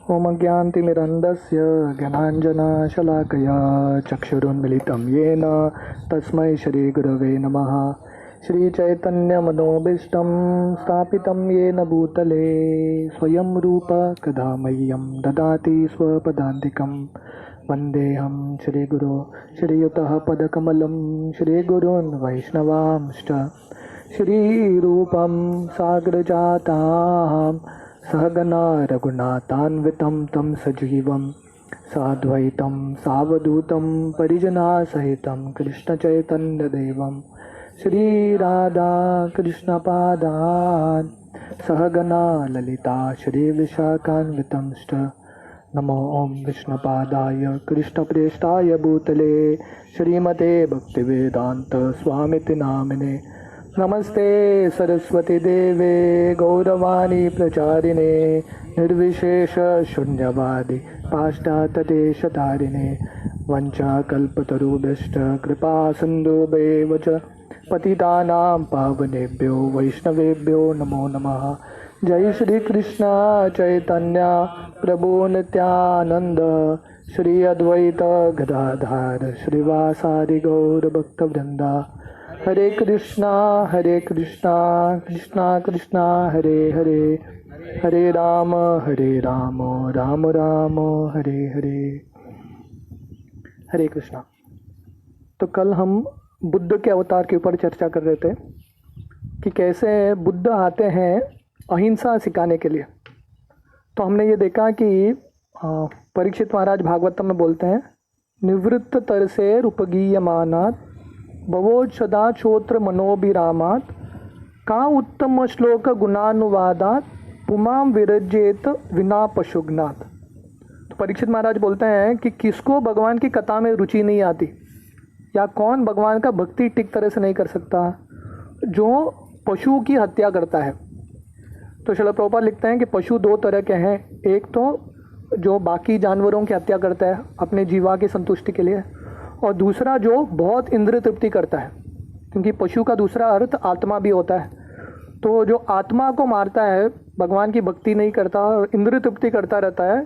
ॐ अज्ञानतिमिरन्धस्य ज्ञानाञ्जनशलाकया चक्षुरुन्मिलितं येन तस्मै श्रीगुरवे नमः। श्रीचैतन्यमनोभीष्टं स्थापितं येन भूतले स्वयं रूप कदा मह्यं ददाति स्वपदान्तिकं। वन्देऽहं श्रीगुरो श्रीयुतः पदकमलं श्रीगुरून् वैष्णवांश्च श्रीरूपं साग्रजातां सहगना रघुनाथान्वितं तं सजीवं साद्वैतं सावधूतं परिजनसहितं कृष्णचैतन्यदेवं श्रीराधा कृष्णपादान् सहगना ललिता श्रीविशाखान्वितंश्च। नमो ॐ विष्णुपादाय कृष्णप्रेष्ठाय भूतले श्रीमते भक्तिवेदान्त स्वामिति नामिने। नमस्ते सरस्वती देवे गौरवाणी प्रचारिणे निर्विशेष शून्यवादी पाश्चात्यदेशतारिणे वंचाकल्पतरुभ्यश्च कृपा सिन्धुभ्येव च पतितानां पावनेभ्यो वैष्णवेभ्यो नमो नमः। जय श्री कृष्ण चैतन्य प्रभु नित्यानंद श्री अद्वैत गदाधर श्रीवासादि गौर भक्तवृंदा। हरे कृष्णा कृष्णा कृष्णा हरे हरे, हरे राम राम राम हरे हरे। हरे कृष्णा। तो कल हम बुद्ध के अवतार के ऊपर चर्चा कर रहे थे कि कैसे बुद्ध आते हैं अहिंसा सिखाने के लिए। तो हमने ये देखा कि परीक्षित महाराज भागवतम में बोलते हैं, निवृत्त तरसे उपगीयमानात् भवोज सदा छोत्र मनोभिरामात् का उत्तम श्लोक गुणानुवादात पुमाम विरजेत विना पशुघ्नात्। तो परीक्षित महाराज बोलते हैं कि किसको भगवान की कथा में रुचि नहीं आती या कौन भगवान का भक्ति ठीक तरह से नहीं कर सकता, जो पशु की हत्या करता है। तो श्रील प्रभुपाद लिखते हैं कि पशु दो तरह के हैं, एक तो जो बाकी जानवरों की हत्या करता है अपने जीवा की संतुष्टि के लिए, और दूसरा जो बहुत इंद्रिय तृप्ति करता है, क्योंकि पशु का दूसरा अर्थ आत्मा भी होता है। तो जो आत्मा को मारता है, भगवान की भक्ति नहीं करता और इंद्रिय तृप्ति करता रहता है,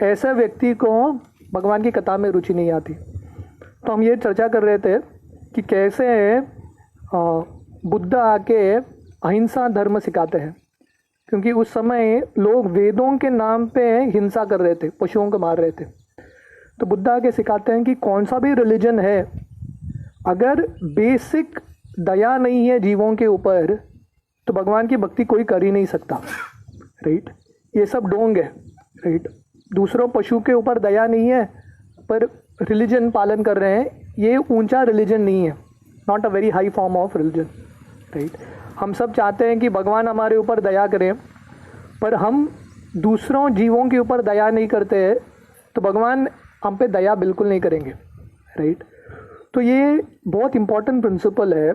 ऐसे व्यक्ति को भगवान की कथा में रुचि नहीं आती। तो हम ये चर्चा कर रहे थे कि कैसे बुद्ध आके अहिंसा धर्म सिखाते हैं, क्योंकि उस समय लोग वेदों के नाम पे हिंसा कर रहे थे, पशुओं को मार रहे थे। तो बुद्ध आके सिखाते हैं कि कौन सा भी रिलीजन है, अगर बेसिक दया नहीं है जीवों के ऊपर तो भगवान की भक्ति कोई कर ही नहीं सकता। राइट, ये सब डोंग है। राइट, दूसरों पशु के ऊपर दया नहीं है पर रिलीजन पालन कर रहे हैं, ये ऊंचा रिलीजन नहीं है, not a very high form of religion. Right, हम सब चाहते हैं कि भगवान हमारे ऊपर दया करें, पर हम दूसरों जीवों के ऊपर दया नहीं करते हैं तो भगवान हम पे दया बिल्कुल नहीं करेंगे। राइट, तो ये बहुत इम्पॉर्टेंट प्रिंसिपल है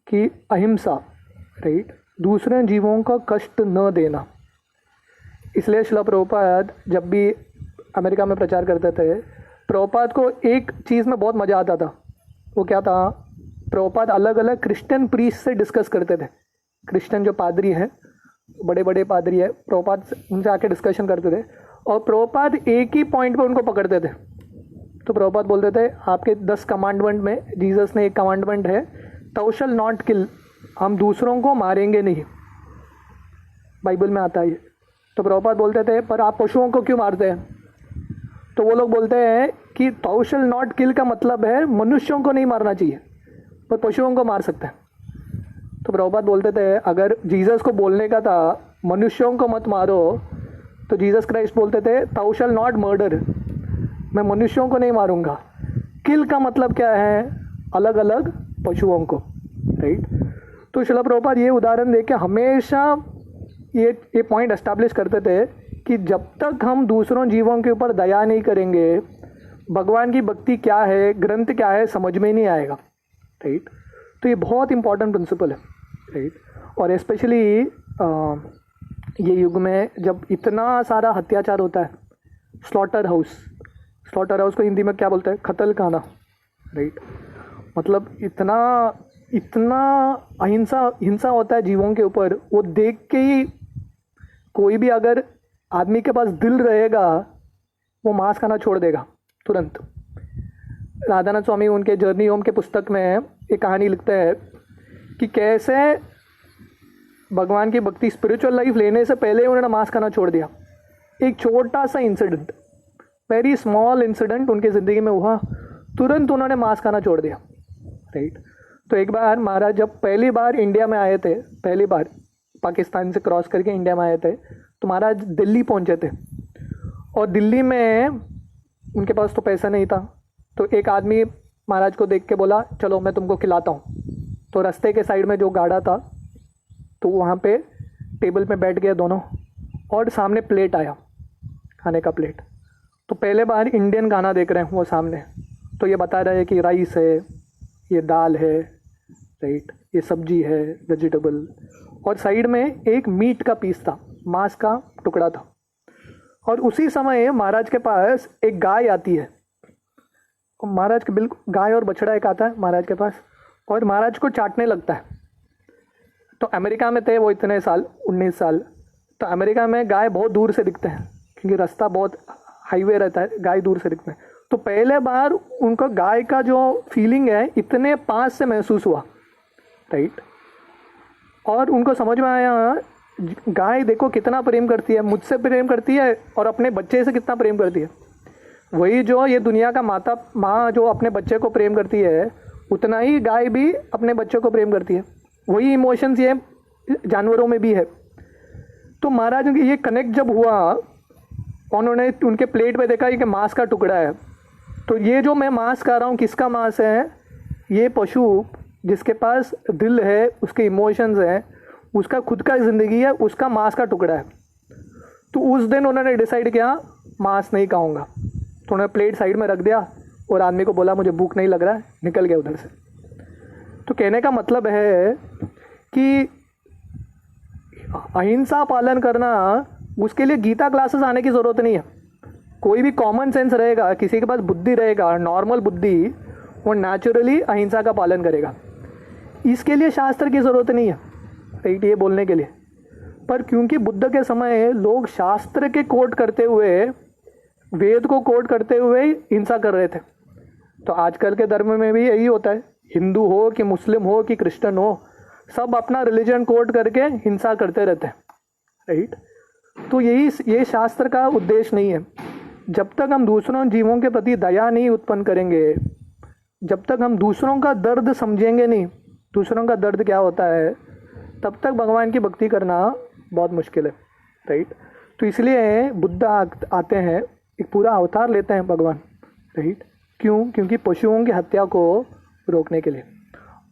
कि अहिंसा। राइट, दूसरे जीवों का कष्ट न देना। इसलिए श्रील प्रभुपाद जब भी अमेरिका में प्रचार करते थे, प्रभुपाद को एक चीज़ में बहुत मज़ा आता था। वो क्या था, प्रभुपाद अलग अलग क्रिश्चियन प्रीस्ट से डिस्कस करते थे। क्रिश्चियन जो पादरी हैं, बड़े बड़े पादरी है, प्रभुपाद उनसे आके डिस्कशन करते थे और प्रभुपाद एक ही पॉइंट पे उनको पकड़ते थे। तो प्रभुपाद बोलते थे, आपके 10 कमांडमेंट में जीसस ने एक कमांडमेंट है, thou shall not kill, हम दूसरों को मारेंगे नहीं, बाइबल में आता है ये। तो प्रभुपाद बोलते थे, पर आप पशुओं को क्यों मारते हैं? तो वो लोग बोलते हैं कि thou shall not kill का मतलब है मनुष्यों को नहीं मारना चाहिए पर पशुओं को मार सकते हैं। तो प्रभुपाद बोलते थे, अगर जीसस को बोलने का था मनुष्यों को मत मारो, तो जीसस क्राइस्ट बोलते थे thou shall not murder, मैं मनुष्यों को नहीं मारूंगा। किल का मतलब क्या है, अलग अलग पशुओं को। राइट, तो श्रील प्रभुपाद ये उदाहरण देके हमेशा ये पॉइंट एस्टैब्लिश करते थे कि जब तक हम दूसरों जीवों के ऊपर दया नहीं करेंगे, भगवान की भक्ति क्या है, ग्रंथ क्या है, समझ में नहीं आएगा। राइट, तो ये बहुत इंपॉर्टेंट प्रिंसिपल है। राइट, और स्पेशली ये युग में जब इतना सारा अत्याचार होता है, स्लॉटर हाउस को हिंदी में क्या बोलते हैं, कत्ल खाना। राइट, मतलब इतना हिंसा होता है जीवों के ऊपर, वो देख के ही कोई भी अगर आदमी के पास दिल रहेगा वो मांस खाना छोड़ देगा तुरंत। राधानाथ स्वामी उनके जर्नी होम के पुस्तक में एक कहानी लिखते हैं कि कैसे भगवान की भक्ति स्पिरिचुअल लाइफ लेने से पहले उन्होंने मांस खाना छोड़ दिया। एक छोटा सा इंसिडेंट, वेरी स्मॉल इंसिडेंट उनकी ज़िंदगी में हुआ, तुरंत उन्होंने मांस खाना छोड़ दिया, राइट। तो एक बार महाराज जब पहली बार इंडिया में आए थे, पहली बार पाकिस्तान से क्रॉस करके इंडिया में आए थे, तो महाराज दिल्ली पहुंचे थे। और दिल्ली में उनके पास तो पैसा नहीं था, तो एक आदमी महाराज को देख के बोला चलो मैं तुमको खिलाता हूँ। तो रास्ते के साइड में जो गाड़ा था तो वहाँ पे टेबल पे बैठ गए दोनों, और सामने प्लेट आया, खाने का प्लेट। तो पहले बार इंडियन खाना देख रहे हैं वो सामने, तो ये बता रहे हैं कि राइस है, ये दाल है, राइट, ये सब्जी है, वेजिटेबल, और साइड में एक मीट का पीस था, मांस का टुकड़ा था। और उसी समय महाराज के पास एक गाय आती है, महाराज के बिल्कुल गाय और बछड़ा एक आता है महाराज के पास, और महाराज को चाटने लगता है। तो अमेरिका में थे वो इतने साल, 19 साल, तो अमेरिका में गाय बहुत दूर से दिखते हैं क्योंकि रास्ता बहुत हाईवे रहता है, गाय दूर से दिखते हैं। तो पहले बार उनको गाय का जो फीलिंग है इतने पास से महसूस हुआ, राइट। और उनको समझ में आया गाय देखो कितना प्रेम करती है, मुझसे प्रेम करती है और अपने बच्चे से कितना प्रेम करती है। वही जो ये दुनिया का माँ जो अपने बच्चे को प्रेम करती है, उतना ही गाय भी अपने बच्चे को प्रेम करती है। वही इमोशंस ये जानवरों में भी है। तो महाराज ये कनेक्ट जब हुआ, उन्होंने उनके प्लेट पे देखा कि मांस का टुकड़ा है। तो ये जो मैं मांस खा रहा हूँ किसका मांस है? ये पशु जिसके पास दिल है, उसके इमोशंस हैं, उसका खुद का ज़िंदगी है, उसका मांस का टुकड़ा है। तो उस दिन उन्होंने डिसाइड किया मांस नहीं खाऊंगा। तो उन्होंने प्लेट साइड में रख दिया और आदमी को बोला मुझे भूख नहीं लग रहा है, निकल गया उधर से। तो कहने का मतलब है कि अहिंसा पालन करना, उसके लिए गीता क्लासेस आने की ज़रूरत नहीं है। कोई भी कॉमन सेंस रहेगा, किसी के पास बुद्धि रहेगा, नॉर्मल बुद्धि, वो नेचुरली अहिंसा का पालन करेगा। इसके लिए शास्त्र की ज़रूरत नहीं है, राइट, ये बोलने के लिए। पर क्योंकि बुद्ध के समय लोग शास्त्र के कोट करते हुए, वेद को कोट करते हुए हिंसा कर रहे थे, तो आजकल के धर्म में भी यही होता है। हिंदू हो कि मुस्लिम हो कि क्रिश्चियन हो, सब अपना रिलीजन कोट करके हिंसा करते रहते हैं, राइट। तो ये शास्त्र का उद्देश्य नहीं है। जब तक हम दूसरों जीवों के प्रति दया नहीं उत्पन्न करेंगे, जब तक हम दूसरों का दर्द समझेंगे नहीं, दूसरों का दर्द क्या होता है, तब तक भगवान की भक्ति करना बहुत मुश्किल है, राइट। तो इसलिए बुद्ध आते हैं, एक पूरा अवतार लेते हैं भगवान, राइट। क्यों? क्योंकि पशुओं की हत्या को रोकने के लिए।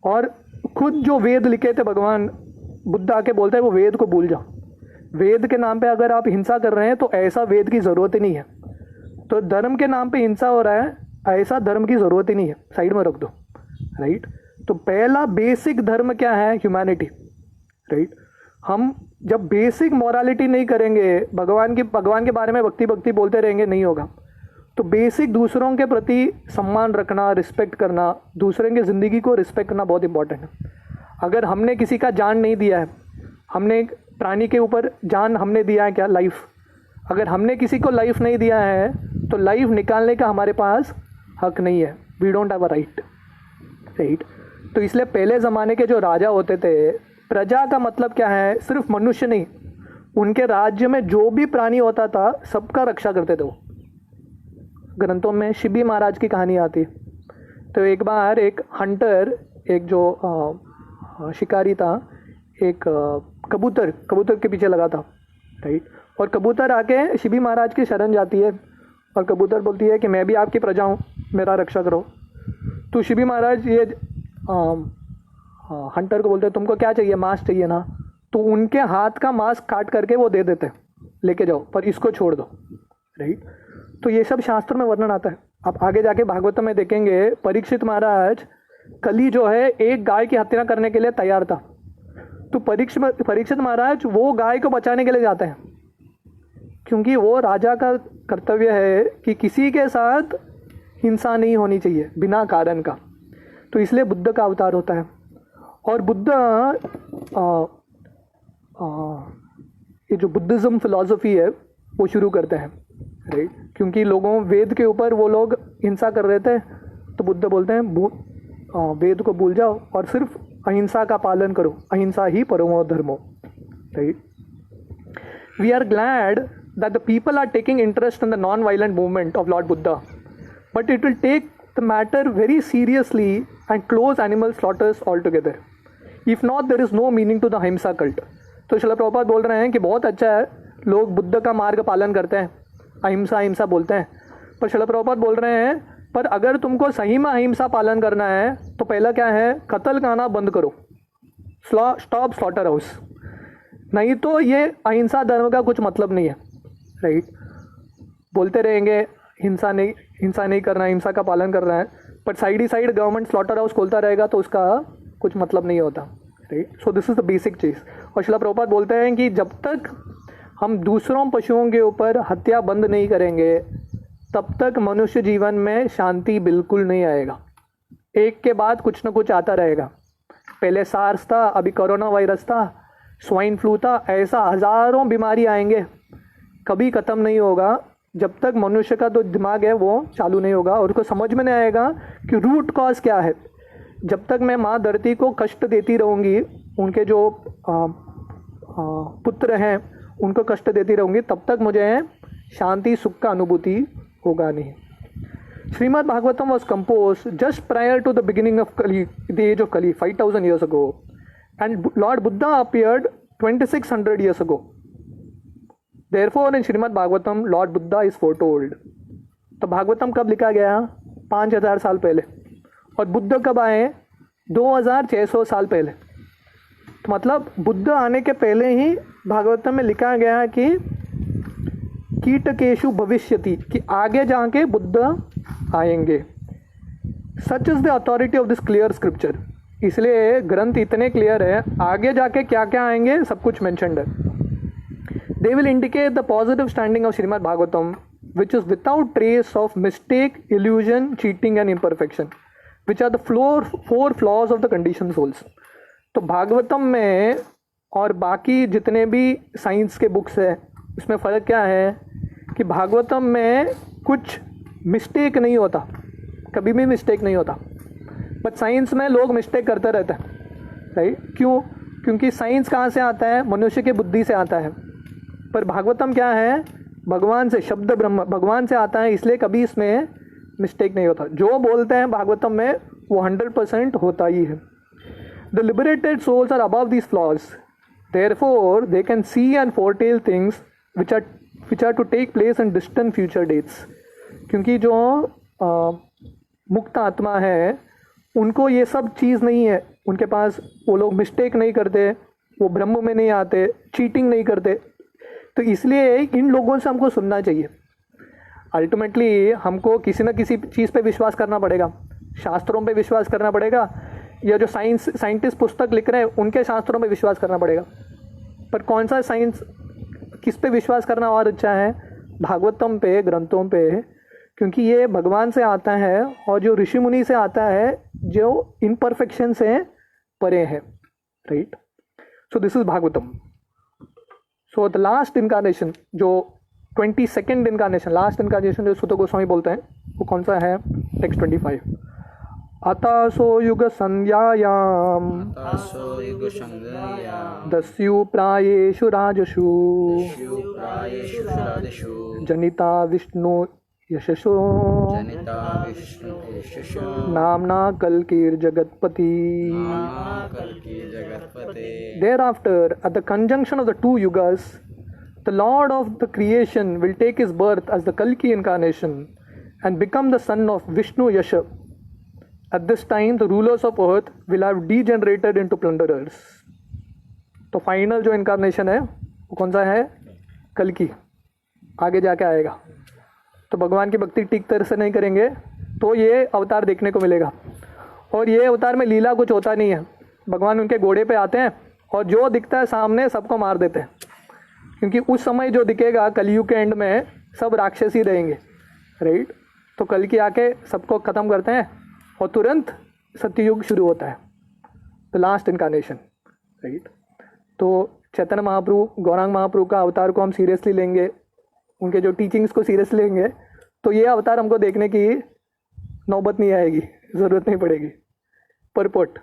और खुद जो वेद लिखे थे भगवान बुद्ध आके बोलते हैं वो वेद को भूल जाओ। वेद के नाम पे अगर आप हिंसा कर रहे हैं तो ऐसा वेद की ज़रूरत ही नहीं है। तो धर्म के नाम पे हिंसा हो रहा है, ऐसा धर्म की ज़रूरत ही नहीं है, साइड में रख दो, राइट। तो पहला बेसिक धर्म क्या है? Humanity, right. हम जब बेसिक मॉरालिटी नहीं करेंगे, भगवान के बारे में भक्ति बोलते रहेंगे, नहीं होगा। तो बेसिक दूसरों के प्रति सम्मान रखना, रिस्पेक्ट करना, दूसरे की ज़िंदगी को रिस्पेक्ट करना बहुत इंपॉर्टेंट है। अगर हमने किसी का जान नहीं दिया है, हमने प्राणी के ऊपर जान हमने दिया है क्या? लाइफ। अगर हमने किसी को लाइफ नहीं दिया है तो लाइफ निकालने का हमारे पास हक नहीं है। We don't have a right, right. तो इसलिए पहले ज़माने के जो राजा होते थे, प्रजा का मतलब क्या है? सिर्फ मनुष्य नहीं, उनके राज्य में जो भी प्राणी होता था सबका रक्षा करते थे वो। ग्रंथों में शिबी महाराज की कहानी आती है। तो एक बार एक हंटर, एक जो शिकारी था, एक कबूतर के पीछे लगा था, राइट। और कबूतर आके शिबी महाराज की शरण जाती है और कबूतर बोलती है कि मैं भी आपकी प्रजा हूँ, मेरा रक्षा करो। तो शिबी महाराज ये हंटर को बोलते हैं तुमको क्या चाहिए? मांस चाहिए ना? तो उनके हाथ का मांस काट करके वो दे देते, लेके जाओ, पर इसको छोड़ दो, राइट। तो ये सब शास्त्र में वर्णन आता है। आप आगे जाके भागवत में देखेंगे, परीक्षित महाराज कली जो है एक गाय की हत्या करने के लिए तैयार था। तो परीक्षित महाराज वो गाय को बचाने के लिए जाते हैं, क्योंकि वो राजा का कर्तव्य है कि किसी के साथ हिंसा नहीं होनी चाहिए बिना कारण का। तो इसलिए बुद्ध का अवतार होता है। और बुद्ध ये जो बुद्धिज़्म फिलॉसफी है, वो शुरू करते हैं, राइट। क्योंकि लोगों वेद के ऊपर वो लोग हिंसा कर रहे थे, तो बुद्ध बोलते हैं वेद को भूल जाओ और सिर्फ अहिंसा का पालन करो, अहिंसा ही परमो धर्मो, right. We are glad that the people are taking interest in the non violent movement of Lord Buddha, but it will take the matter very seriously and close animal slaughters all together. If not there is no meaning to the ahimsa cult. तो श्रील प्रभुपाद बोल रहे हैं कि बहुत अच्छा है लोग बुद्ध का मार्ग पालन करते हैं, अहिंसा अहिंसा बोलते हैं, पर श्रील प्रभुपाद बोल रहे हैं पर अगर तुमको सही में अहिंसा पालन करना है तो पहला क्या है, कत्ल करना बंद करो, स्टॉप स्लॉटर हाउस, नहीं तो ये अहिंसा धर्म का कुछ मतलब नहीं है, राइट। बोलते रहेंगे हिंसा नहीं करना, हिंसा का पालन करना है, पर साइड ही साइड गवर्नमेंट स्लॉटर हाउस खोलता रहेगा तो उसका कुछ मतलब नहीं होता, right. So this is the basic चीज़। और श्रील प्रभुपाद बोलते हैं कि जब तक हम दूसरों पशुओं के ऊपर हत्या बंद नहीं करेंगे तब तक मनुष्य जीवन में शांति बिल्कुल नहीं आएगा। एक के बाद कुछ ना कुछ आता रहेगा। पहले सार्स था, अभी कोरोना वायरस था, स्वाइन फ्लू था, ऐसा हज़ारों बीमारी आएंगे, कभी ख़त्म नहीं होगा जब तक मनुष्य का जो दिमाग है वो चालू नहीं होगा और उसको समझ में नहीं आएगा कि रूट कॉज क्या है। जब तक मैं माँ धरती को कष्ट देती रहूँगी, उनके जो पुत्र हैं उनको कष्ट देती रहूँगी, तब तक मुझे शांति सुख का अनुभूति होगा नहीं। Srimad Bhagavatam was compose just prior to the beginning of Kali, the age of Kali, 5000 years ago, and Lord Buddha appeared 2600 years ago. Therefore in Shrimad Bhagavatam Lord Buddha is foretold. तो भागवतम कब लिखा गया? 5000 साल पहले। और बुद्ध कब आए? 2600 साल पहले। तो मतलब बुद्ध आने के पहले ही भागवतम में लिखा गया कि कीटकेशु भविष्यति, कि आगे जाके बुद्ध आएंगे। Such is the authority of this clear scripture. इसलिए ग्रंथ इतने क्लियर है, आगे जाके क्या क्या आएंगे सब कुछ मेंशन्ड है। They will indicate the positive standing of Srimad Bhagavatam which is without trace of mistake, illusion, cheating and imperfection, which are the four flaws of the condition souls. तो भागवतम में और बाकी जितने भी साइंस के बुक्स है उसमें फ़र्क क्या है कि भागवतम में कुछ मिस्टेक नहीं होता, कभी भी मिस्टेक नहीं होता, बट साइंस में लोग मिस्टेक करते रहते हैं, राइट। क्यों? क्योंकि साइंस कहाँ से आता है? मनुष्य की बुद्धि से आता है। पर भागवतम क्या है? भगवान से, शब्द ब्रह्म भगवान से आता है, इसलिए कभी इसमें मिस्टेक नहीं होता। जो बोलते हैं भागवतम में वो 100% होता ही है। The liberated souls are above these flaws, therefore they can see and foretell things which are to take place in distant future dates। क्योंकि जो मुक्त आत्मा है उनको ये सब चीज़ नहीं है, उनके पास वो लोग मिस्टेक नहीं करते, वो ब्रह्म में नहीं आते, चीटिंग नहीं करते। तो इसलिए इन लोगों से हमको सुनना चाहिए। अल्टीमेटली हमको किसी न किसी चीज़ पे विश्वास करना पड़ेगा, शास्त्रों पे विश्वास करना पड़ेगा, या जो साइंटिस्ट पुस्तक लिख रहे हैं उनके शास्त्रों पे विश्वास करना पड़ेगा। पर कौन सा साइंस, किस पे विश्वास करना और अच्छा है? भागवतम पे, ग्रंथों पे, क्योंकि ये भगवान से आता है और जो ऋषि मुनि से आता है जो इम्परफेक्शन से परे है, right. So this is Bhagavatam. So the last incarnation, जो 22nd इनकारनेशन, लास्ट इनकारनेशन जो सुत गोस्वामी बोलते हैं, वो कौन सा है? टेक्स्ट 25। अतासो युग संध्यायाम दस्यु प्रायेषु राजसु जनिता विष्णु यशसो नामना कल्कीर Jagatpati. Thereafter, at the conjunction of the two yugas, the Lord of the creation will take his birth as the Kalki incarnation and become the son of Vishnu Yasha. At this time, the rulers of earth will have degenerated into plunderers. तो final जो incarnation है वो कौन सा है? कल्कि। आगे जाके आएगा। तो भगवान की भक्ति ठीक तरह से नहीं करेंगे तो ये अवतार देखने को मिलेगा। और ये अवतार में लीला कुछ होता नहीं है। भगवान उनके घोड़े पे आते हैं और जो दिखता है सामने सबको मार देते हैं, क्योंकि उस समय जो दिखेगा कलयुग के एंड में सब राक्षसी रहेंगे, राइट। तो कल्कि आके सबको ख़त्म करते हैं और तुरंत सत्ययुग शुरू होता है, द लास्ट इनकारनेशन, राइट। तो चैतन्य महाप्रभु, गौरांग महाप्रभु का अवतार को हम सीरियसली लेंगे उनके जो टीचिंग्स को सीरियस लेंगे तो ये अवतार हमको देखने की नौबत नहीं आएगी, ज़रूरत नहीं पड़ेगी। Purport,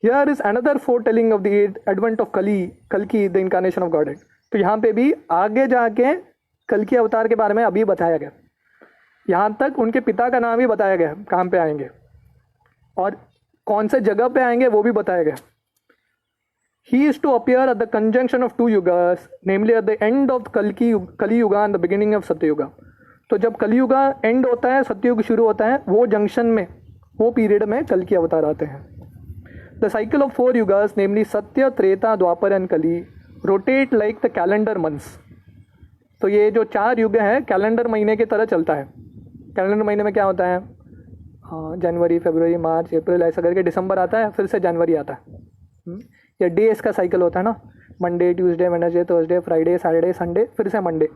here is another foretelling of the advent of कल्कि द इनकारनेशन ऑफ गॉड। तो यहाँ पे भी आगे जाके कल्कि अवतार के बारे में अभी बताया गया, यहाँ तक उनके पिता का नाम भी बताया गया, कहाँ पे आएंगे और कौन से जगह पे आएंगे वो भी बताया गया। He is to appear at the conjunction of two yugas, namely at the end of Kali Yuga and the beginning of Satyuga. तो जब कलियुगा एंड होता है, सत्ययुग शुरू होता है, वो जंक्शन में, वो पीरियड में कल के अवतार आते हैं। द साइकिल ऑफ 4 युगास नेमली सत्य, त्रेता, द्वापर एंड कली rotate like the calendar months. तो ये जो 4 युग हैं कैलेंडर महीने की तरह चलता है। कैलेंडर महीने में क्या होता है, जनवरी, फरवरी, मार्च, अप्रैल, ऐसा करके दिसंबर आता है, फिर से जनवरी आता है। या डेज का साइकिल होता है ना, Monday, Tuesday, Wednesday, Thursday, Friday, Saturday, Sunday, फिर से मंडे।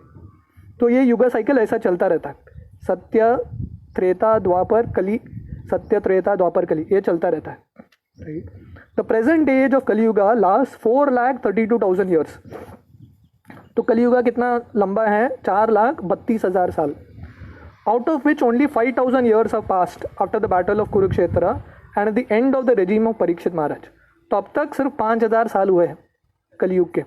तो ये युग साइकिल ऐसा चलता रहता है, सत्य, त्रेता, द्वापर, कली, सत्य, त्रेता, द्वापर, कली, ये चलता रहता है। The present age of Kaliyuga last 4,32,000 years. तो कलियुगा कितना लंबा है, 4,32,000 साल। Out of which only 5,000 years of past after the battle of Kurukshetra and the end of the regime of Parikshit Maharaj. तो अब तक सिर्फ 5,000 साल हुए हैं कलियुग के।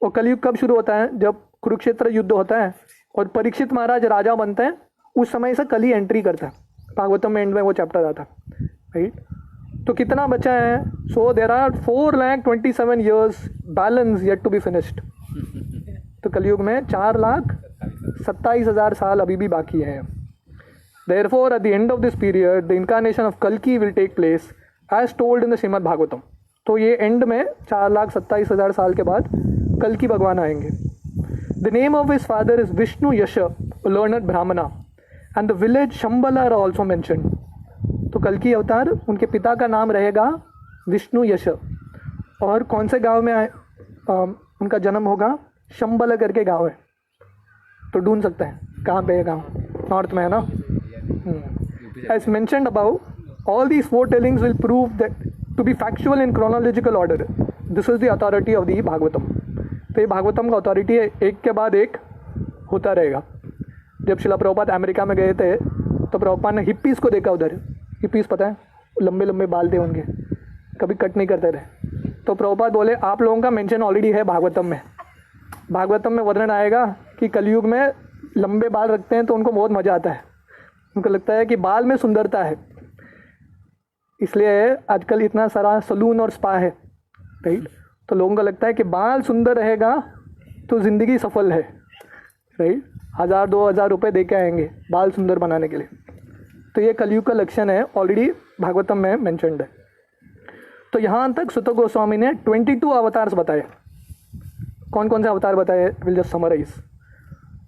और कलियुग कब शुरू होता है, जब कुरुक्षेत्र युद्ध होता है और परीक्षित महाराज राजा बनते हैं, उस समय से कली एंट्री करता है। भागवतम में एंड में वो चैप्टर आता है, राइट। तो कितना बचा है, so there are 4,27,000 years balance yet to be finished. तो कलियुग में 4,27,000 साल अभी भी बाकी है। Therefore, at the end of this period, the incarnation of Kalki will take place as told in the Srimad Bhagavatam. तो ये एंड में 4,27,000 साल के बाद कल्कि भगवान आएंगे। The name of his father is Vishnu Yasha, a learned Brahmana, and the village Shambhala are also mentioned. तो कल्कि अवतार, उनके पिता का नाम रहेगा विष्णु यश, और कौन से गांव में उनका जन्म होगा, शंबल करके गांव है। तो ढूंढ सकते हैं कहाँ पे है गांव, नॉर्थ में है ना। As mentioned above, all these foretellings will prove that to be factual in chronological order. This is the authority of the Bhagavatam. तो ये भागवतम का अथॉरिटी है, एक के बाद एक होता रहेगा। जब शिला प्रभुपाद अमेरिका में गए थे तो प्रभुपाद ने हिप्पीज़ को देखा उधर। हिप्पीज़ पता है, लंबे लंबे बाल थे उनके, कभी कट नहीं करते थे। तो प्रभुपाद बोले आप लोगों का मेंशन ऑलरेडी है भागवतम में। भागवतम में वर्णन आएगा कि कलयुग में लंबे बाल रखते हैं तो उनको बहुत मज़ा आता है, उनको लगता है कि बाल में सुंदरता है, इसलिए आजकल इतना सारा सलून और स्पा है, राइट। तो लोगों को लगता है कि बाल सुंदर रहेगा तो ज़िंदगी सफल है, राइट। 1,000-2,000 रुपये दे के आएंगे बाल सुंदर बनाने के लिए। तो ये कलयुग का लक्षण है, ऑलरेडी भागवतम में मेंशन्ड है। तो यहाँ तक सुत गोस्वामी ने 22 अवतार्स बताए। कौन कौन से अवतार बताए, विल जस्ट समराइज।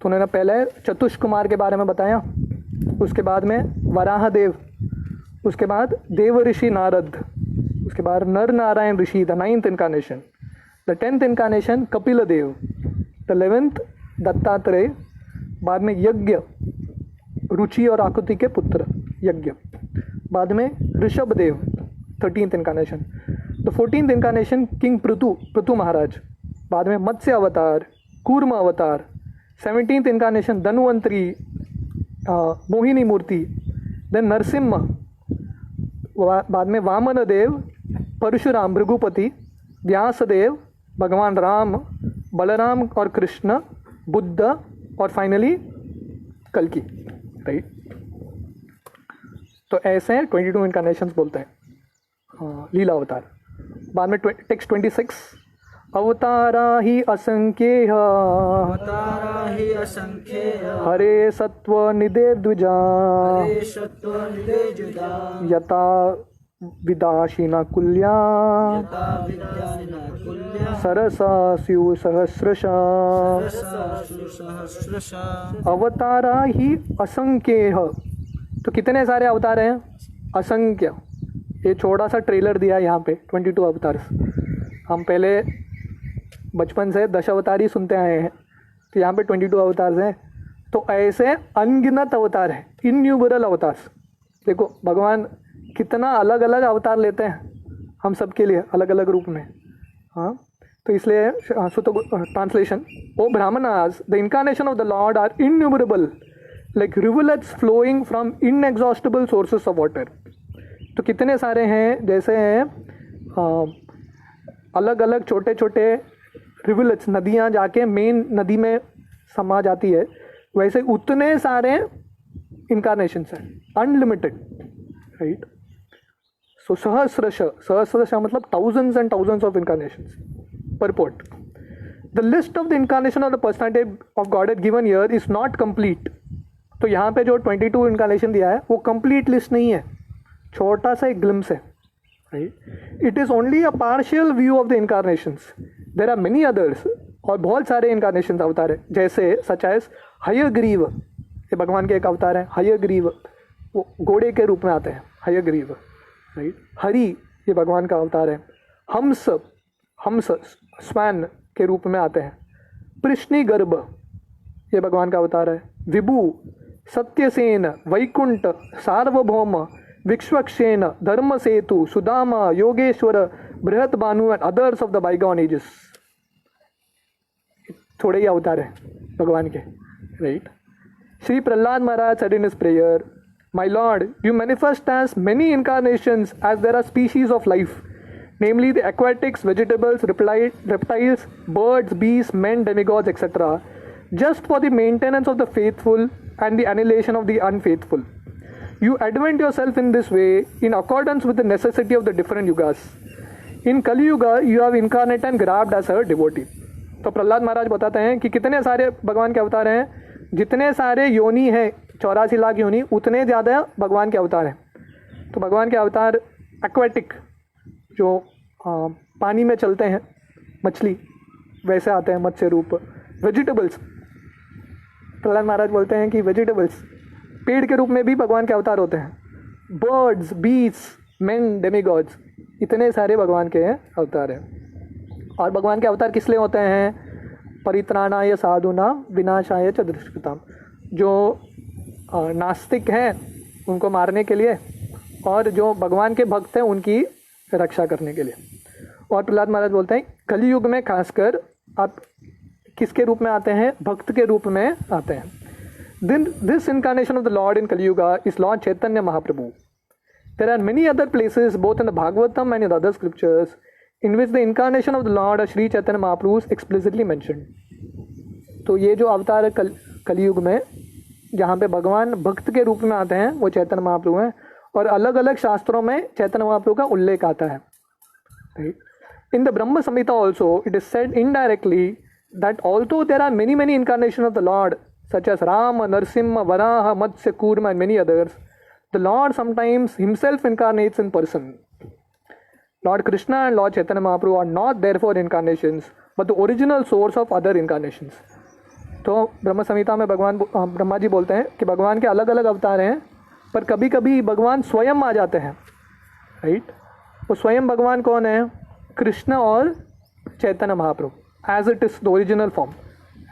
तो उन्होंने पहले चतुष्क कुमार के बारे में बताया, उसके बाद में वराह देव, उसके बाद देव ऋषि नारद, उसके बाद Nar Narayan Rishi the 9th incarnation, the 10th incarnation Kapil Dev, the 11th Dattatreya, बाद में यज्ञ रुचि और आकृति के पुत्र यज्ञ, बाद में Rishabh Dev 13th incarnation, the 14th incarnation king Prithu Maharaj, बाद में मत्स्य अवतार, कूर्म अवतार, 17th इनकारनेशन धन्वंतरी, मोहिनी मूर्ति, देन नरसिम्हा, बाद में वामन देव, परशुराम, भृगुपति, व्यासदेव, भगवान राम, बलराम और कृष्ण, बुद्ध, और फाइनली कल्कि, राइट। तो ऐसे 22 इनकारनेशंस बोलते हैं लीला अवतार। बाद में टेक्स्ट 26, अवतारा ही असंख्येय हरे सत्व निधे द्विजा यथा विदाशिना कुल्या सरसा स्यु सहस्रशा। अवतारा ही असंख्येय, तो कितने सारे अवतार हैं, असंख्य। ये छोटा सा ट्रेलर दिया है यहाँ पे 22 अवतार्स। हम पहले बचपन से 10 अवतार ही सुनते आए हैं, तो यहाँ पे 22 अवतार्स हैं। तो ऐसे अनगिनत अवतार हैं, इन्यूमरेबल अवतार्स। देखो भगवान कितना अलग अलग अवतार लेते हैं हम सब के लिए, अलग अलग रूप में। हाँ, तो तो इसलिए translation, O Brahmanas the incarnation of the Lord are innumerable like rivulets flowing from inexhaustible sources of water. तो कितने सारे हैं, जैसे हैं अलग अलग छोटे छोटे रिवलेट्स, नदियाँ जाके मेन नदी में समा जाती है, वैसे उतने सारे इनकारनेशंस हैं, अनलिमिटेड, राइट। सो सहस्रश मतलब thousands and thousands of incarnations. Purport: the list of the incarnation of the personality of Godhead given here is not complete. तो यहाँ पे जो 22 incarnation दिया है वो complete list नहीं है, छोटा सा एक glimpse है, right? It is only a partial view of the incarnations. There are many others, और बहुत सारे incarnations अवतार है, जैसे such as हयग्रीव, ये भगवान के एक अवतार है। हयग्रीव वो घोड़े के रूप में आते हैं, हयग्रीव, राइट। हरि ये भगवान का अवतार है। हंस स्वैन के रूप में आते हैं। कृष्णिगर्भ ये भगवान का अवतार है। विभु, सत्यसेन, वैकुंठ, सार्वभौम, विश्वक्षेन, Dharmasetu, Sudama, Yogeshwar, Brihat Bhanu and others of the bygone ages. थोड़े ही अवतार है भगवान के, right. Shri Prahlad Maharaj said in his prayer, My Lord, you manifest as many incarnations as there are species of life, namely the aquatics, vegetables, reptiles, birds, beasts, men, demigods, etc., just for the maintenance of the faithful and the annihilation of the unfaithful. You advent yourself in this way in accordance with the necessity of the different yugas. In Kali Yuga, you have incarnated and grabbed as a devotee. तो प्रहलाद महाराज बताते हैं कि कितने सारे भगवान के अवतार हैं, जितने सारे योनि हैं, 84 लाख योनि, उतने ज़्यादा भगवान के अवतार हैं। तो भगवान के अवतार एक्वेटिक, जो पानी में चलते हैं, मछली वैसे आते हैं, मत्स्य रूप। वेजिटेबल्स, प्रहलाद महाराज बोलते हैं कि वेजिटेबल्स पेड़ के रूप में भी भगवान के अवतार होते हैं। बर्ड्स, बीस, मेन, डेमिगॉड्स, इतने सारे भगवान के अवतार हैं। और भगवान के अवतार किस लिए होते हैं? परित्राणाय साधुना विनाशाय च दुष्कृताम। जो नास्तिक हैं उनको मारने के लिए, और जो भगवान के भक्त हैं उनकी रक्षा करने के लिए। और प्रहलाद महाराज बोलते हैं कलयुग में खासकर आप किसके रूप में आते हैं? भक्त के रूप में आते हैं। This incarnation of the Lord in Kaliyuga is Lord Chaitanya Mahaprabhu. There are many other places both in the Bhagavatam and in other scriptures in which the incarnation of the Lord Shri Chaitanya Mahaprabhu is explicitly mentioned. तो ये जो अवतार है कलयुग में, जहाँ पे भगवान भक्त के रूप में आते हैं, वो चैतन्य महाप्रभु हैं। और अलग अलग शास्त्रों में चैतन्य महाप्रभु का उल्लेख आता है। In the Brahma Samhita also, it is said indirectly that although there are many incarnations of the Lord, such as Rama, Narsimha, Varaha, Matsya, Kurma and many others, the Lord sometimes himself incarnates in person. Lord Krishna and Lord Chaitanya Mahaprabhu are not therefore incarnations, but the original source of other incarnations. तो ब्रह्म संहिता में भगवान ब्रह्मा जी बोलते हैं कि भगवान के अलग अलग अवतार हैं, पर कभी कभी भगवान स्वयं आ जाते हैं, राइट। वो स्वयं भगवान कौन है? कृष्ण और Chaitanya Mahaprabhu, as it is the original form,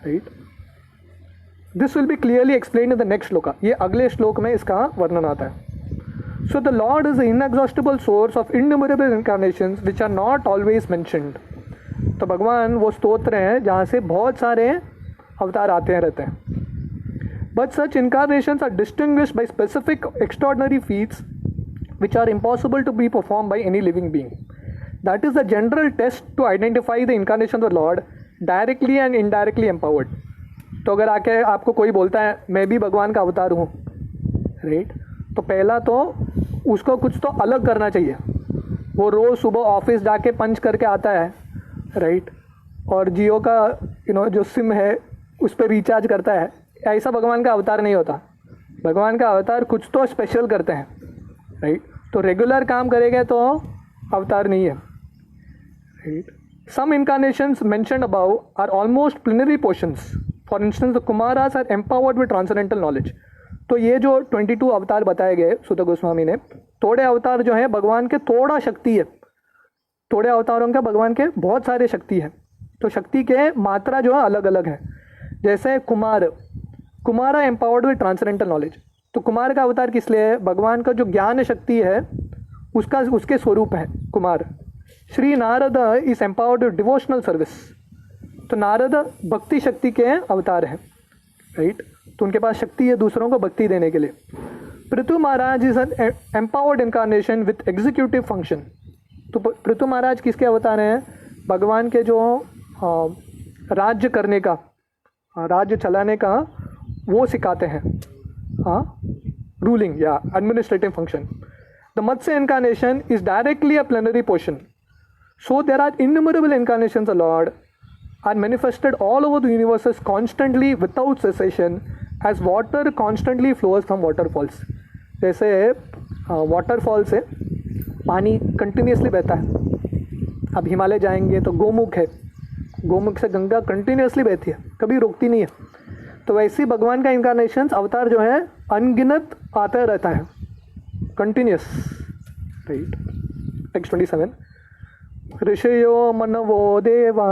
right. This will be clearly explain in the next shloka. ये अगले श्लोक में इसका वर्णन आता है। So the Lord is the inexhaustible source of innumerable incarnations which are not always mentioned. तो भगवान वो स्तोत्र हैं जहाँ से बहुत सारे अवतार आते हैं रहते हैं। But such incarnations are distinguished by specific extraordinary feats which are impossible to be performed by any living being. That is the general test to identify the incarnation of the Lord, directly and indirectly empowered. तो अगर आके आपको कोई बोलता है मैं भी भगवान का अवतार हूँ, राइट, तो पहला तो उसको कुछ तो अलग करना चाहिए। वो रोज़ सुबह ऑफिस जाके पंच करके आता है, राइट, और जियो का जो सिम है उस पर रिचार्ज करता है। ऐसा भगवान का अवतार नहीं होता। भगवान का अवतार कुछ तो स्पेशल करते हैं, राइट। तो रेगुलर काम करेंगे तो अवतार नहीं है, right. Some incarnations mentioned above are almost plenary portions. For instance the Kumaras are empowered with transcendental knowledge. तो ये जो 22 अवतार बताए गए सुत गोस्वामी ने, थोड़े अवतार जो है भगवान के थोड़ा शक्ति है, थोड़े अवतारों का भगवान के बहुत सारे शक्ति है। तो शक्ति के मात्रा जो है अलग अलग है। जैसे Kumara empowered with transcendental knowledge. तो कुमार का अवतार किस लिए है? भगवान का जो ज्ञान शक्ति है उसके स्वरूप है Kumar, Shri Narad is empowered with devotional service. तो नारद भक्ति शक्ति के अवतार हैं, राइट। तो उनके पास शक्ति है दूसरों को भक्ति देने के लिए। Prithu Maharaj is an empowered incarnation with executive function. तो पृथु महाराज किसके अवतार हैं? भगवान के जो राज्य करने का, राज्य चलाने का वो सिखाते हैं, हाँ, रूलिंग या administrative function. The Matsya incarnation is directly a plenary portion. So there are innumerable incarnations of Lord are manifested all over the universes constantly without cessation as water constantly flows from waterfalls। जैसे waterfall से पानी continuously बहता है। अब हिमालय जाएंगे तो गोमुख है, गोमुख से गंगा कंटिन्यूसली बहती है, कभी रुकती नहीं है। तो वैसे भगवान का इनकारनेशंस अवतार जो है अनगिनत आता रहता है, कंटिन्यूस, राइट। टेक्स्ट 27। ऋषयो मनवो देवा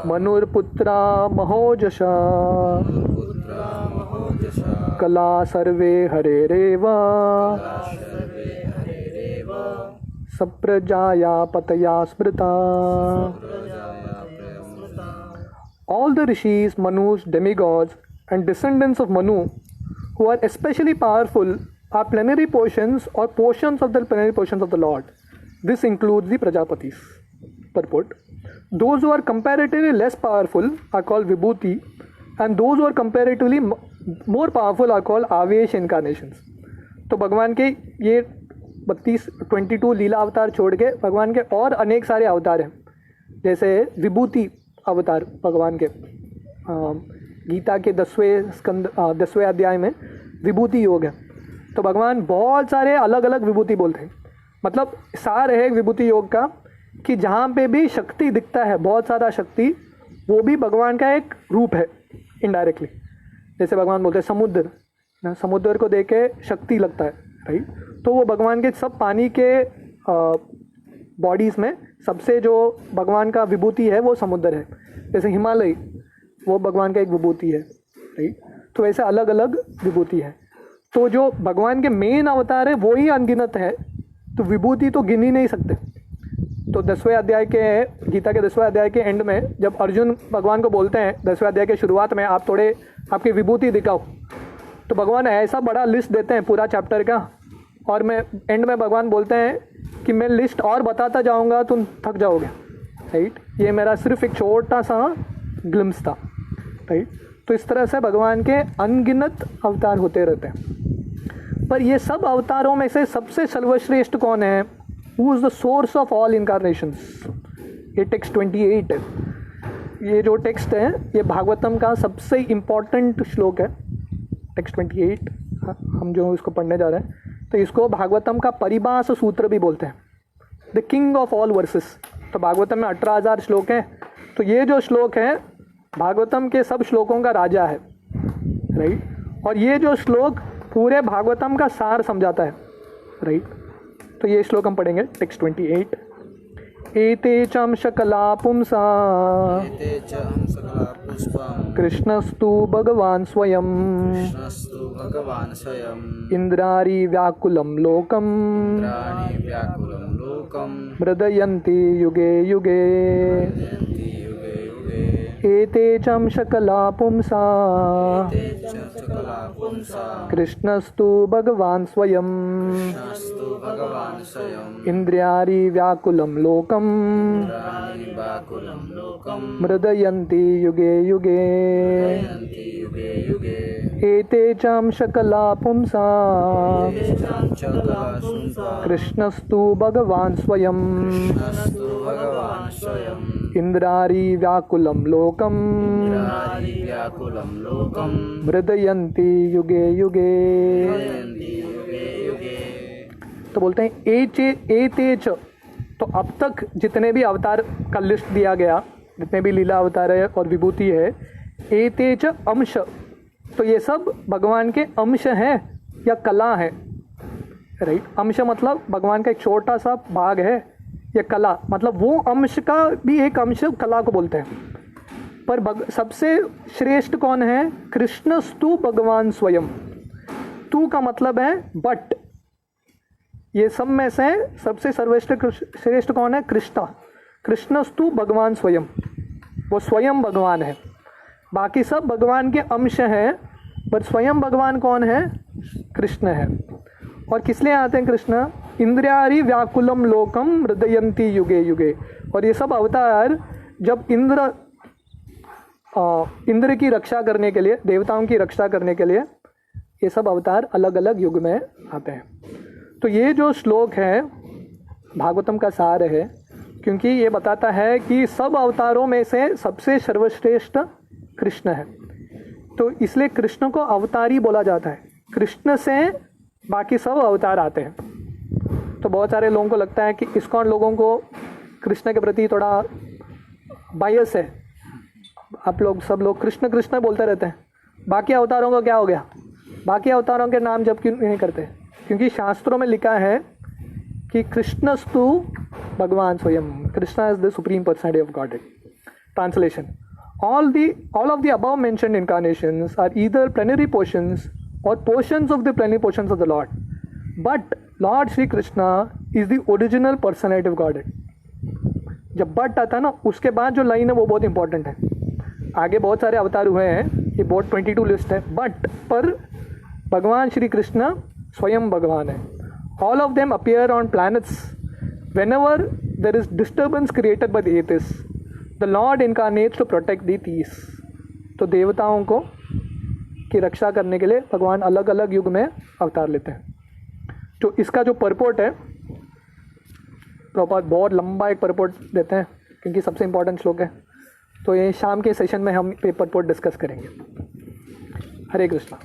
मनुर्पुत्रा महोजशा कला सर्वे हरेरेव सप्रजाया पतया स्मृता। All the rishis, Manus, demigods and descendants of Manu who are especially powerful are plenary portions or portions of the plenary portions of the Lord. This includes the Prajapatis. Purport. Those who are comparatively less powerful are called Vibhuti, and those who are comparatively more powerful are called Avesh incarnations. तो भगवान के ये 22 लीला अवतार छोड़ के भगवान के और अनेक सारे अवतार हैं। जैसे विभूति अवतार भगवान के गीता के 10वें अध्याय में विभूति योग है। तो भगवान बहुत सारे अलग अलग विभूति बोलते हैं। मतलब सार है विभूति योग का कि जहाँ पे भी शक्ति दिखता है, बहुत सारा शक्ति, वो भी भगवान का एक रूप है इनडायरेक्टली। जैसे भगवान बोलते हैं समुद्र ना, समुद्र को देख के शक्ति लगता है, राइट। तो वो भगवान के सब पानी के बॉडीज़ में सबसे जो भगवान का विभूति है वो समुद्र है। जैसे हिमालय वो भगवान का एक विभूति है, राइट। तो वैसे अलग अलग विभूति है। तो जो भगवान के मेन अवतार है वो ही अनगिनत है, तो विभूति तो गिन ही नहीं सकते। तो 10वें अध्याय के गीता के 10वें अध्याय के एंड में जब अर्जुन भगवान को बोलते हैं 10वें अध्याय के शुरुआत में, आप थोड़े आपकी विभूति दिखाओ, तो भगवान ऐसा बड़ा लिस्ट देते हैं पूरा चैप्टर का, और मैं एंड में भगवान बोलते हैं कि मैं लिस्ट और बताता जाऊंगा तुम थक जाओगे, राइट। ये मेरा सिर्फ एक छोटा सा ग्लिम्स था, राइट। तो इस तरह से भगवान के अनगिनत अवतार होते रहते हैं। पर ये सब अवतारों में से सबसे सर्वश्रेष्ठ कौन है? Who is the source of all incarnations? ये टेक्स्ट 28 है। ये जो टेक्स्ट है ये भागवतम का सबसे इम्पॉर्टेंट श्लोक है, टेक्स्ट 28। हम जो इसको पढ़ने जा रहे हैं, तो इसको भागवतम का परिभाष सूत्र भी बोलते हैं, the king of all versus. तो भागवतम में 18,000 श्लोक हैं, तो ये जो श्लोक है भागवतम के सब श्लोकों का राजा है, राइट। और ये जो श्लोक पूरे भागवतम का सार समझाता है, राइट। तो ये श्लोक हम पढ़ेंगे, टेक्स्ट 28। एते चम शकला पुंसा कृष्णस्तु भगवान स्वयं इंद्रारी व्याकुलं लोकम मृदयन्ति युगे युगे। एते चम शकला पुंसा कृष्णस्तु भगवान स्वयं इंद्रियारि व्याकुलं लोकम मृदयन्ति युगे युगे। एते चम शकला पुंसा कृष्णस्तु भगवान स्वयं इंद्रारि व्याकुलं लोकम मृदयन्ति युगे युगे। तो बोलते हैं एते च। तो अब तक जितने भी अवतार का लिस्ट दिया गया, जितने भी लीला अवतार है और विभूति है, एते च अंश। तो ये सब भगवान के अंश हैं या कला है, राइट। अंश मतलब भगवान का एक छोटा सा भाग है, या कला मतलब वो अंश का भी एक अंश कला को बोलते हैं। पर सबसे श्रेष्ठ कौन है? कृष्णस्तु भगवान स्वयं। तू का मतलब है बट, ये सब में से सबसे श्रेष्ठ कौन है? कृष्ण। कृष्णस्तु भगवान स्वयं, वो स्वयं भगवान है। बाकी सब भगवान के अंश हैं, पर स्वयं भगवान कौन है? कृष्ण है। और किस लिए आते हैं कृष्ण? इंद्रियारि व्याकुलम लोकम हृदयंती युगे युगे। और ये सब अवतार जब इंद्र की रक्षा करने के लिए, देवताओं की रक्षा करने के लिए, ये सब अवतार अलग अलग युग में आते हैं। तो ये जो श्लोक है भागवतम का सार है, क्योंकि ये बताता है कि सब अवतारों में से सबसे सर्वश्रेष्ठ कृष्ण है। तो इसलिए कृष्ण को अवतारी बोला जाता है। कृष्ण से बाकी सब अवतार आते हैं। तो बहुत सारे लोगों को लगता है कि इस्कॉन लोगों को कृष्ण के प्रति थोड़ा बायस है। आप लोग सब लोग कृष्ण कृष्ण बोलते रहते हैं, बाकी अवतारों का क्या हो गया? बाकी अवतारों के नाम जब क्यों नहीं करते? क्योंकि शास्त्रों में लिखा है कि कृष्णस्तु भगवान स्वयं, Krishna is the supreme personality of God. Translation: all of the above mentioned incarnations are either plenary portions or portions of the plenary portions of the Lord, but Lord Shri Krishna is the original personality of Godhead। जब but आता है ना, उसके बाद जो line है वो बहुत इंपॉर्टेंट है। आगे बहुत सारे अवतार हुए हैं, ये बहुत 22 लिस्ट है, बट पर भगवान श्री कृष्ण स्वयं भगवान है। All of them appear on planets whenever there is disturbance created by the atheists, the Lord incarnates to protect the theists। तो देवताओं को की रक्षा करने के लिए भगवान अलग अलग युग में अवतार लेते हैं। तो इसका जो परपोर्ट है, प्रॉपर बहुत लंबा एक परपोर्ट देते हैं क्योंकि सबसे इम्पोर्टेंट श्लोक है। तो ये शाम के सेशन में हम ये परपोर्ट डिस्कस करेंगे। हरे कृष्णा।